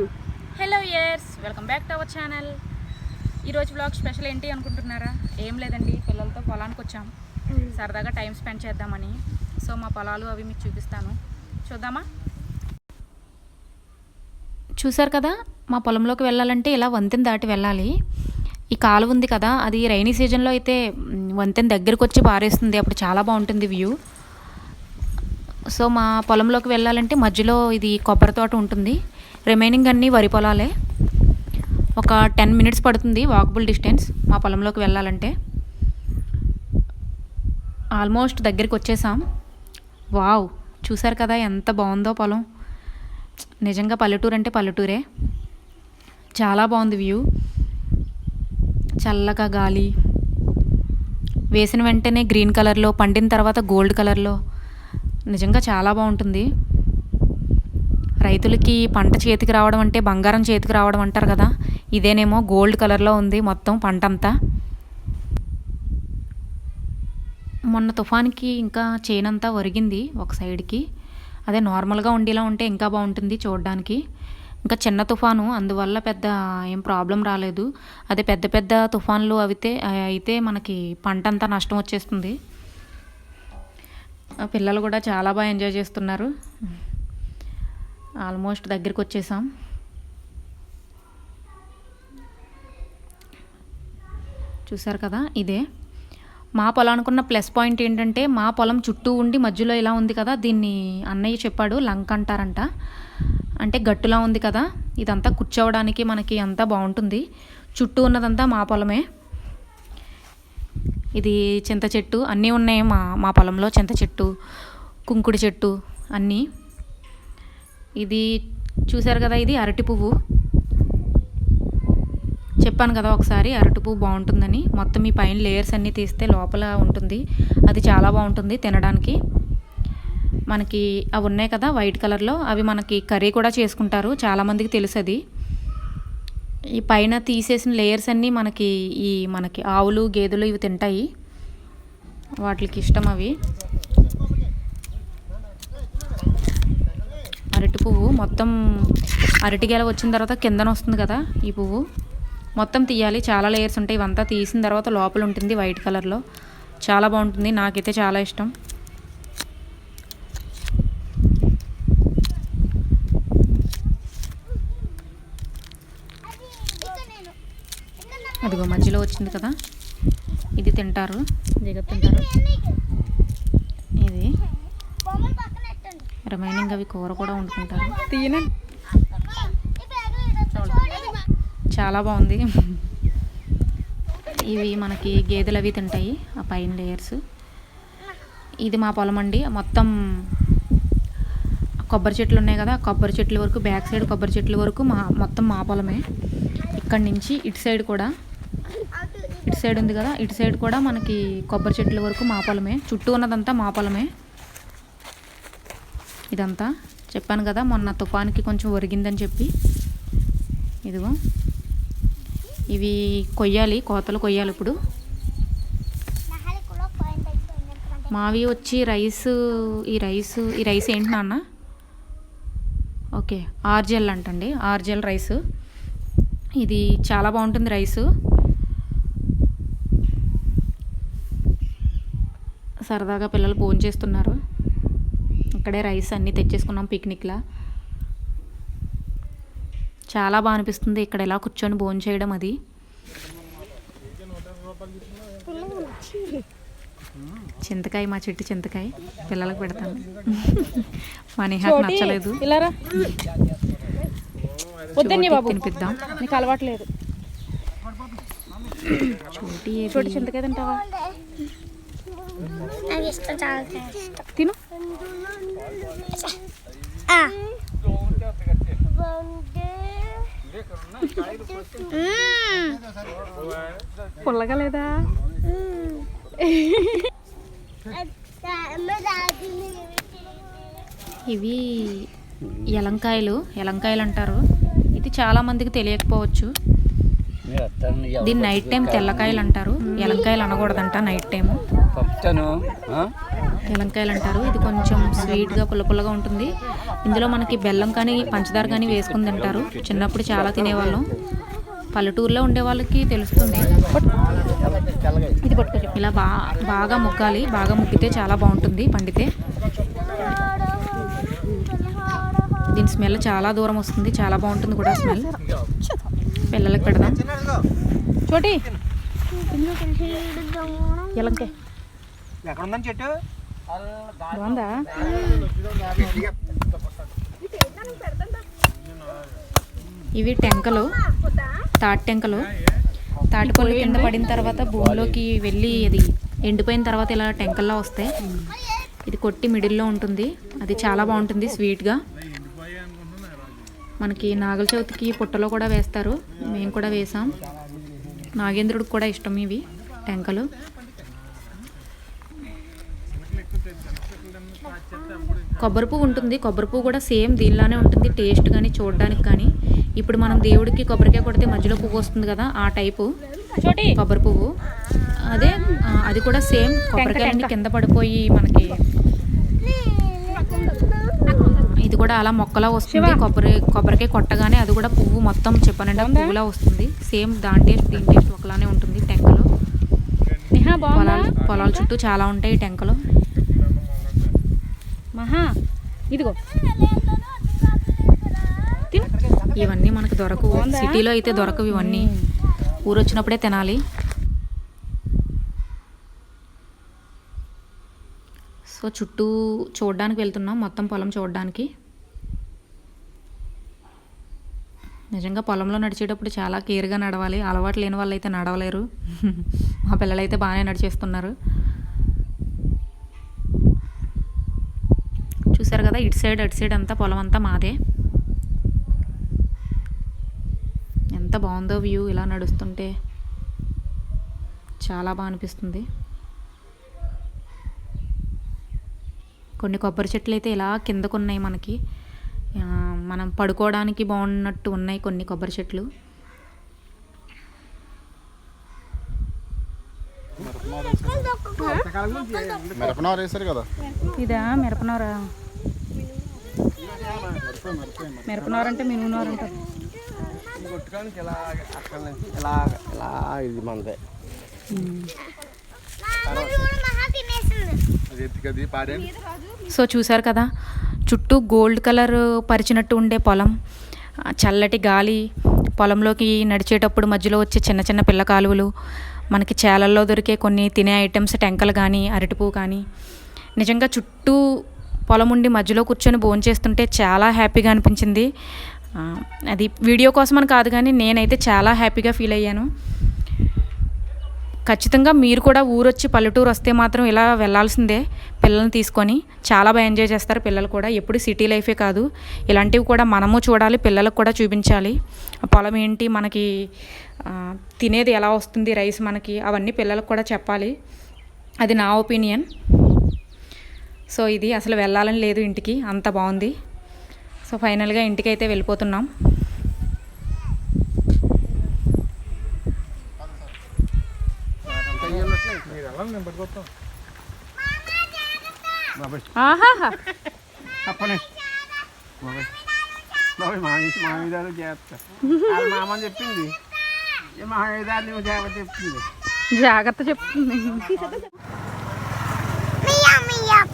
Hello years, welcome back to our channel. ఈరోజు blog special ఏంటి అనుకుంటున్నారా? ఏం లేదండి, పిల్లలతో పొలానికి వచ్చాం. సరదాగా టైం స్పెండ్ చేద్దామని. సో మా పొలాలు అవి మీకు చూపిస్తాను, చూద్దామా? చూసారు కదా, మా పొలంలోకి వెళ్ళాలంటే ఇలా వంతెన దాటి వెళ్ళాలి. ఈ కాలువ ఉంది కదా, అది రైనీ సీజన్లో అయితే వంతెన దగ్గరకు వచ్చి పారేస్తుంది, అప్పుడు చాలా బాగుంటుంది వ్యూ. సో మా పొలంలోకి వెళ్ళాలంటే మధ్యలో ఇది కొబ్బరి తోట ఉంటుంది, రిమైనింగ్ అన్నీ వరి పొలాలే. ఒక 10 minutes పడుతుంది వాకబుల్ డిస్టెన్స్ మా పొలంలోకి వెళ్ళాలంటే. ఆల్మోస్ట్ దగ్గరికి వచ్చేసాం. వావ్, చూసారు కదా ఎంత బాగుందో పొలం. నిజంగా పల్లెటూరు అంటే పల్లెటూరే. చాలా బాగుంది వ్యూ. చల్లగా గాలి, వేసిన వెంటనే గ్రీన్ కలర్లో, పండిన తర్వాత గోల్డ్ కలర్లో, నిజంగా చాలా బాగుంటుంది. రైతులకి పంట చేతికి రావడం అంటే బంగారం చేతికి రావడం అంటారు కదా, ఇదేనేమో గోల్డ్ కలర్లో ఉంది మొత్తం పంట అంతా. మొన్న తుఫాన్కి ఇంకా చేనంతా ఒరిగింది ఒక సైడ్కి. అదే నార్మల్గా ఉండేలా ఉంటే ఇంకా బాగుంటుంది చూడడానికి. ఇంకా చిన్న తుఫాను, అందువల్ల పెద్ద ఏం ప్రాబ్లం రాలేదు. అదే పెద్ద పెద్ద తుఫాన్లు అయితే మనకి పంట అంతా నష్టం వచ్చేస్తుంది. పిల్లలు కూడా చాలా బాగా ఎంజాయ్ చేస్తున్నారు. ఆల్మోస్ట్ దగ్గరికి వచ్చేసాం. చూసారు కదా, ఇదే మా పొలానికి ఉన్న ప్లస్ పాయింట్ ఏంటంటే, మా పొలం చుట్టూ ఉండి మధ్యలో ఇలా ఉంది కదా, దీన్ని అన్నయ్య చెప్పాడు లంక అంటారంట. అంటే గట్టులా ఉంది కదా, ఇదంతా కూర్చోవడానికి మనకి అంతా బాగుంటుంది. చుట్టూ ఉన్నదంతా మా పొలమే. ఇది చింత చెట్టు అన్నీ ఉన్నాయి మా పొలంలో, చింత చెట్టు, కుంకుడి చెట్టు అన్నీ. ఇది చూసారు కదా, ఇది అరటి పువ్వు. చెప్పాను కదా ఒకసారి అరటి పువ్వు బాగుంటుందని. మొత్తం ఈ పైన లేయర్స్ అన్నీ తీస్తే లోపల ఉంటుంది, అది చాలా బాగుంటుంది తినడానికి. మనకి అవి ఉన్నాయి కదా వైట్ కలర్లో, అవి మనకి కర్రీ కూడా చేసుకుంటారు, చాలామందికి తెలుసు అది. ఈ పైన తీసేసిన లేయర్స్ అన్నీ మనకి ఆవులు గేదెలు ఇవి తింటాయి, వాటికి ఇష్టం అవి. అరటి పువ్వు మొత్తం అరటి గెల వచ్చిన తర్వాత కిందన వస్తుంది కదా ఈ పువ్వు, మొత్తం తీయాలి. చాలా లేయర్స్ ఉంటాయి, ఇవంతా తీసిన తర్వాత లోపల ఉంటుంది వైట్ కలర్లో, చాలా బాగుంటుంది, నాకైతే చాలా ఇష్టం. అదిగో మధ్యలో వచ్చింది కదా, ఇది తింటారు, తింటారు. ఇది రిమైనింగ్ అవి కూర కూడా వండుకుంటారు. చాలా బాగుంది. ఇవి మనకి గేదెలు అవి తింటాయి, ఆ పైన లేయర్స్. ఇది మా పొలం అండి, మొత్తం కొబ్బరి చెట్లు ఉన్నాయి కదా, కొబ్బరి చెట్ల వరకు, బ్యాక్ సైడ్ కొబ్బరి చెట్ల వరకు మొత్తం మా పొలమే. ఇక్కడి నుంచి ఇటు సైడ్ కూడా, ఇటు సైడ్ ఉంది కదా, ఇటు సైడ్ కూడా మనకి కొబ్బరి చెట్ల వరకు మా పొలమే. చుట్టూ ఉన్నదంతా మా పొలమే. ఇదంతా చెప్పాను కదా మొన్న తుఫాన్కి కొంచెం ఒరిగిందని చెప్పి. ఇదిగో ఇవి కొయ్యాలి, కోతలు కొయ్యాలి ఇప్పుడు. మావి వచ్చి ఈ రైస్ ఏంటి నాన్న? ఓకే, ఆర్జెల్ అంటండి, ఆర్జెల్ రైస్. ఇది చాలా బాగుంటుంది రైసు. సరదాగా పిల్లలు భోజనం చేస్తున్నారు. ఇక్కడే రైస్ అన్నీ తెచ్చేసుకున్నాం పిక్నిక్లా. చాలా బాగా అనిపిస్తుంది ఇక్కడ ఇలా కూర్చొని భోజనం చేయడం. అది చింతకాయ, మా చెట్టు చింతకాయ పిల్లలకు పెడతాను. మా నిహాకి నచ్చలేదు, తినిపిద్దాం. నీకు అలవాట్లేదు. చోటి చింతకాయ తింటావా? తిను. పుల్లగా లేదా? ఇవి ఎలంకాయలు అంటారు. ఇది చాలా మందికి తెలియకపోవచ్చు. దీన్ని నైట్ టైం తెల్లకాయలు అంటారు, ఎలంకాయలు అనకూడదంట నైట్ టైము. ఎలంకాయలు అంటారు. ఇది కొంచెం స్వీట్గా పుల్ల పుల్లగా ఉంటుంది. ఇందులో మనకి బెల్లం కానీ పంచదార కానీ వేసుకుని తింటారు. చిన్నప్పుడు చాలా తినేవాళ్ళం. పల్లెటూరులో ఉండే వాళ్ళకి తెలుస్తుంది. ఇది పట్టుకో. ఇలా బాగా ముగ్గాలి. బాగా ముగ్గితే చాలా బాగుంటుంది పండితే. దీని స్మెల్ చాలా దూరం వస్తుంది. చాలా బాగుంటుంది కూడా స్మెల్. పిల్లలకి పెడదాం. చోటి ఎలంకే ఎక్కడుందని చెట్టు బాగుందా? ఇవి టెంకలు, తాటి టెంకలు. తాటిపళ్ళు కింద పడిన తర్వాత భూమిలోకి వెళ్ళి అది ఎండిపోయిన తర్వాత ఇలా టెంకల్లా వస్తాయి. ఇది కొట్టి మిడిల్లో ఉంటుంది. అది చాలా బాగుంటుంది స్వీట్గా. మనకి నాగల చవితికి పుట్టలో కూడా వేస్తారు. మేము కూడా వేసాం. నాగేంద్రుడికి కూడా ఇష్టం ఇవి టెంకలు. కొబ్బరి పువ్వు ఉంటుంది. కొబ్బరి పువ్వు కూడా సేమ్ దీనిలానే ఉంటుంది టేస్ట్ కానీ చూడడానికి కానీ. ఇప్పుడు మనం దేవుడికి కొబ్బరికాయ కొడితే మధ్యలో పువ్వు వస్తుంది కదా, ఆ టైపు కొబ్బరి పువ్వు. అదే అది కూడా సేమ్ కొబ్బరికాయలన్నీ కింద పడిపోయి మనకి ఇది కూడా అలా మొక్కలా వస్తుంది. కొబ్బరికాయ కొట్టగానే అది కూడా పువ్వు మొత్తం చెప్పనండి పువ్వులా వస్తుంది. సేమ్ దాని టేస్ట్ దీని టేస్ట్ ఒకలానే ఉంటుంది. టెంకలు పొలాల చుట్టూ చాలా ఉంటాయి టెంకలు. మహా ఇదిగో ఇవన్నీ మనకు దొరకవు. సిటీలో అయితే దొరకవు ఇవన్నీ. ఊరు వచ్చినప్పుడే తినాలి. సో చుట్టూ చూడడానికి వెళ్తున్నాం, మొత్తం పొలం చూడడానికి. నిజంగా పొలంలో నడిచేటప్పుడు చాలా కేర్గా నడవాలి. అలవాటు లేని వాళ్ళు అయితే నడవలేరు. మా పిల్లలైతే బాగానే నడిచేస్తున్నారు. చూసారు కదా, ఇటు సైడ్ అటు సైడ్ అంతా పొలం అంతా మాదే. ఎంత బాగుందో వ్యూ. ఇలా నడుస్తుంటే చాలా బాగా అనిపిస్తుంది. కొన్ని కొబ్బరి చెట్లు అయితే ఇలా కిందకు ఉన్నాయి. మనకి మనం పడుకోవడానికి బాగున్నట్టు ఉన్నాయి కొన్ని కొబ్బరి చెట్లు. మిరపనార వేసారు కదా. ఇదా మిరపనారా? మిరపనార అంటే మినుగునార అంటారు. ఇది మనదే. సో చూసారు కదా, చుట్టూ గోల్డ్ కలర్ పరిచినట్టు ఉండే పొలం, చల్లటి గాలి, పొలంలోకి నడిచేటప్పుడు మధ్యలో వచ్చే చిన్న చిన్న పిల్ల కాలువలు, మనకి చేలల్లో దొరికే కొన్ని తినే ఐటమ్స్, టెంకలు కానీ అరటిపువ్వు కానీ. నిజంగా చుట్టూ పొలం ఉండి మధ్యలో కూర్చొని భోంచేస్తుంటే చాలా హ్యాపీగా అనిపించింది. అది వీడియో కోసం అని కాదు కానీ నేనైతే చాలా హ్యాపీగా ఫీల్ అయ్యాను. ఖచ్చితంగా మీరు కూడా ఊరొచ్చి పల్లెటూరు వస్తే మాత్రం ఇలా వెళ్ళాల్సిందే పిల్లల్ని తీసుకొని. చాలా బాగా ఎంజాయ్ చేస్తారు పిల్లలు కూడా. ఎప్పుడు సిటీ లైఫే కాదు, ఇలాంటివి కూడా మనము చూడాలి, పిల్లలకు కూడా చూపించాలి. పొలం ఏంటి, మనకి తినేది ఎలా వస్తుంది, రైస్ మనకి, అవన్నీ పిల్లలకు కూడా చెప్పాలి. అది నా ఒపీనియన్. సో ఇది అసలు వెళ్ళాలని లేదు ఇంటికి, అంత బాగుంది. సో ఫైనల్గా ఇంటికైతే వెళ్ళిపోతున్నాం. మామని చెప్పింది, చెప్పింది జాగ్రత్త చెప్తుంది.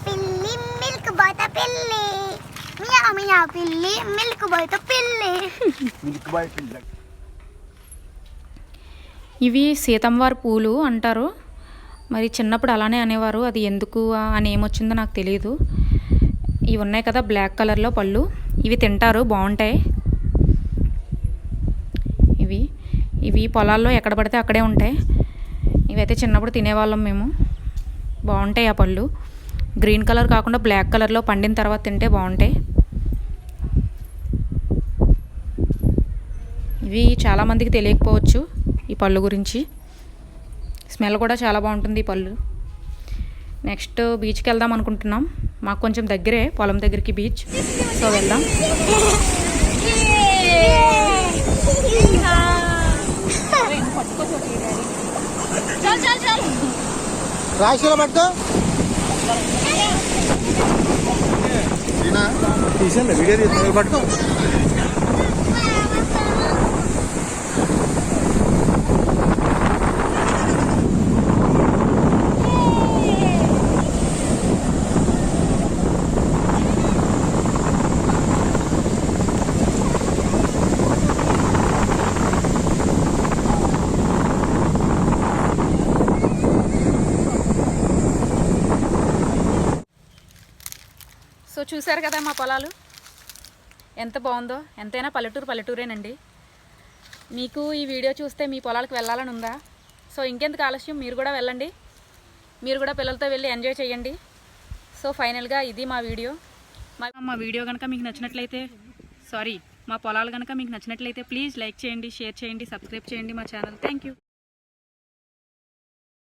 పిల్లి మిల్క్ బాయ్తో పిల్లి, మియా పిల్లి మిల్క్ బాయ్తో పిల్లి. ఇవి సీతంవారి పూలు అంటారు. మరి చిన్నప్పుడు అలానే అనేవారు. అది ఎందుకు అని ఏమొచ్చిందో నాకు తెలియదు. ఇవి ఉన్నాయి కదా బ్లాక్ కలర్లో పళ్ళు, ఇవి తింటారు, బాగుంటాయి. ఇవి పొలాల్లో ఎక్కడ పడితే అక్కడే ఉంటాయి. ఇవైతే చిన్నప్పుడు తినేవాళ్ళం మేము. బాగుంటాయి ఆ పళ్ళు. గ్రీన్ కలర్ కాకుండా బ్లాక్ కలర్లో పండిన తర్వాత తింటే బాగుంటాయి. ఇవి చాలామందికి తెలియకపోవచ్చు ఈ పళ్ళు గురించి. స్మెల్ కూడా చాలా బాగుంటుంది ఈ పళ్ళు. నెక్స్ట్ బీచ్కి వెళ్దాం అనుకుంటున్నాం. మాకు కొంచెం దగ్గరే పొలం దగ్గరికి బీచ్. సో వెళ్దాం. రాశిలో పట్టుకో. ఈయన తీసేయండి వీడియో తీసి పట్టుకో. సో చూసారు కదా మా పొలాలు ఎంత బాగుందో. ఎంతైనా పల్లెటూరేనండి. మీకు ఈ వీడియో చూస్తే మీ పొలాలకు వెళ్ళాలని ఉందా? సో ఇంకెందుకు ఆలస్యం, మీరు కూడా వెళ్ళండి. మీరు కూడా పిల్లలతో వెళ్ళి ఎంజాయ్ చేయండి. సో ఫైనల్గా ఇది మా వీడియో. మా వీడియో కనుక మీకు నచ్చినట్లయితే మా పొలాలు కనుక మీకు నచ్చినట్లయితే ప్లీజ్ లైక్ చేయండి, షేర్ చేయండి, సబ్స్క్రైబ్ చేయండి మా ఛానల్. Thank you.